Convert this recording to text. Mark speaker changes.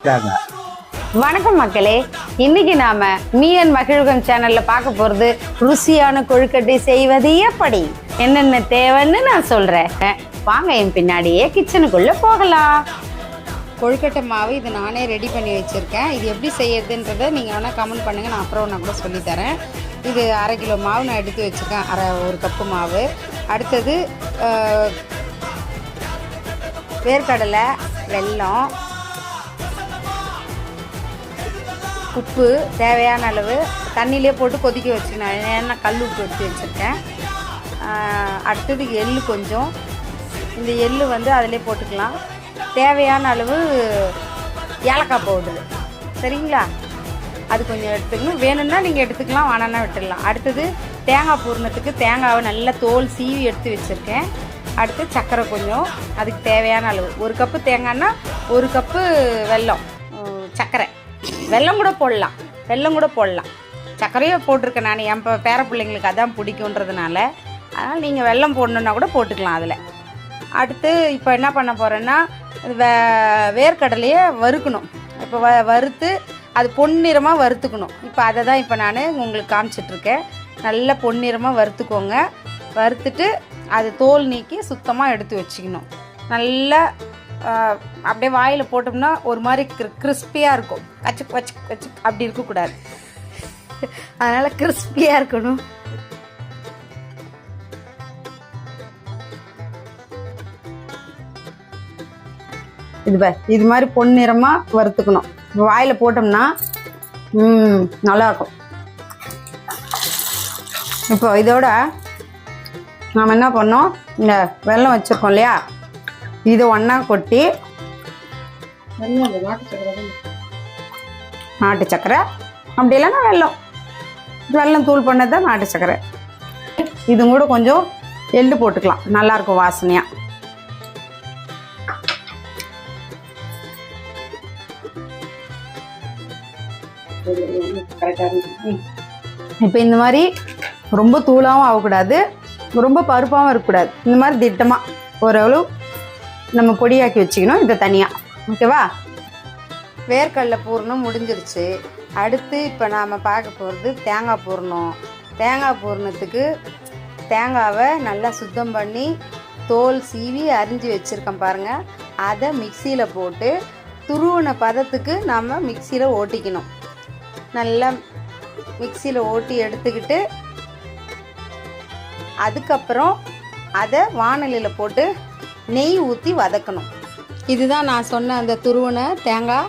Speaker 1: வணக்கம் மக்களே, இன்னைக்கு நாம மீ அண்ட் மகிழ்வுகம் சேனல்ல பார்க்க போறது ருசியான கொழுக்கட்டை செய்வது எப்படி, என்னென்ன தேவைன்னு நான் சொல்றேன். வாங்க என் பின்னாடியே கிச்சனுக்குள்ள போகலாம். கொழுக்கட்டை மாவு இது நானே ரெடி பண்ணி வச்சுருக்கேன். இது எப்படி செய்யறதுன்றதை நீங்கள் வேணால் கமெண்ட் பண்ணுங்கள், நான் அப்புறம் நான் கூட சொல்லித்தரேன். இது 1/2 கிலோ மாவு நான் எடுத்து வச்சுருக்கேன், 1 கப்பு மாவு. அடுத்தது வேர்க்கடலை, வெல்லம், உப்பு தேவையான அளவு தண்ணியிலே போட்டு கொதிக்க வச்சுக்கணும். ஏன்னா கல் உப்பு எடுத்து வச்சுருக்கேன். அடுத்தது எள்ளு கொஞ்சம், இந்த எள்ளு அதிலே போட்டுக்கலாம். தேவையான அளவு ஏலக்காய் பவுடரு, சரிங்களா? அது கொஞ்சம் எடுத்துக்கணும். வேணும்னா நீங்கள் எடுத்துக்கலாம், வேணான்னா விட்டுடலாம். அடுத்தது தேங்காய் பூரணத்துக்கு தேங்காவை நல்லா தோல் சீவி எடுத்து வச்சுருக்கேன். அடுத்து சர்க்கரை கொஞ்சம், அதுக்கு தேவையான அளவு. 1 கப்பு தேங்காய்னா 1 கப்பு வெல்லம், சர்க்கரை. வெல்லம் கூட போடலாம், சர்க்கரையை போட்டிருக்கேன் நான். என் பேர பிள்ளைங்களுக்கு அதான் பிடிக்குன்றதுனால, அதனால் நீங்கள் வெல்லம் போடணுன்னா கூட போட்டுக்கலாம் அதில். அடுத்து இப்போ என்ன பண்ண போகிறேன்னா, வேர்க்கடலையை வறுக்கணும். இப்போ வறுத்து அது பொன்னிறமாக வறுத்துக்கணும். இப்போ அதை தான் இப்போ நான் உங்களுக்கு காமிச்சிட்ருக்கேன். நல்லா பொன்னிறமாக வறுத்துக்கோங்க. வறுத்துட்டு அது தோல் நீக்கி சுத்தமாக எடுத்து வச்சுக்கணும். நல்லா அப்படியே வாயில் போட்டோம்னா ஒரு மாதிரி கிறிஸ்பியாக இருக்கும். கச்சுக் வச்சுக் வச்சுக் அப்படி இருக்கக்கூடாது, அதனால் கிறிஸ்பியாக இருக்கணும். இது மாதிரி பொன்னிறமாக வறுத்துக்கணும். வாயில் போட்டோம்னா நல்லாயிருக்கும். இப்போ இதோட நாம் என்ன பண்ணோம், இந்த வெல்லம் வச்சுருக்கோம் இல்லையா, இதை ஒன்றா கொட்டி, நாட்டு சக்கரை அப்படி இல்லைன்னா வெல்லம் தூள் பண்ணது தான் நாட்டு சக்கரை. இது கூட கொஞ்சம் எள்ளு போட்டுக்கலாம், நல்லாயிருக்கும் வாசனையாக. இப்போ இந்த மாதிரி ரொம்ப தூளாகவும் ஆகக்கூடாது, ரொம்ப பருப்பாகவும் இருக்கக்கூடாது. இந்த மாதிரி திட்டமாக ஓரளவு நம்ம பொடியாக்கி வச்சுக்கணும். இதை தனியாக, ஓகேவா? வேர்க்கடலை பூரணம் முடிஞ்சிருச்சு. அடுத்து இப்போ நாம் பார்க்க போகிறது தேங்காய் பூரணம். தேங்காய் பூரணத்துக்கு தேங்காவை நல்லா சுத்தம் பண்ணி தோல் சீவி அரிஞ்சு வச்சுருக்கேன் பாருங்கள். அதை மிக்சியில் போட்டு துருவின பதத்துக்கு நம்ம மிக்சியில் ஓட்டிக்கணும். நல்லா மிக்சியில் ஓட்டி எடுத்துக்கிட்டு அதுக்கப்புறம் அதை வாணலியில் போட்டு நெய் ஊற்றி வதக்கணும். இதுதான் நான் சொன்ன அந்த துருவின தேங்காய்.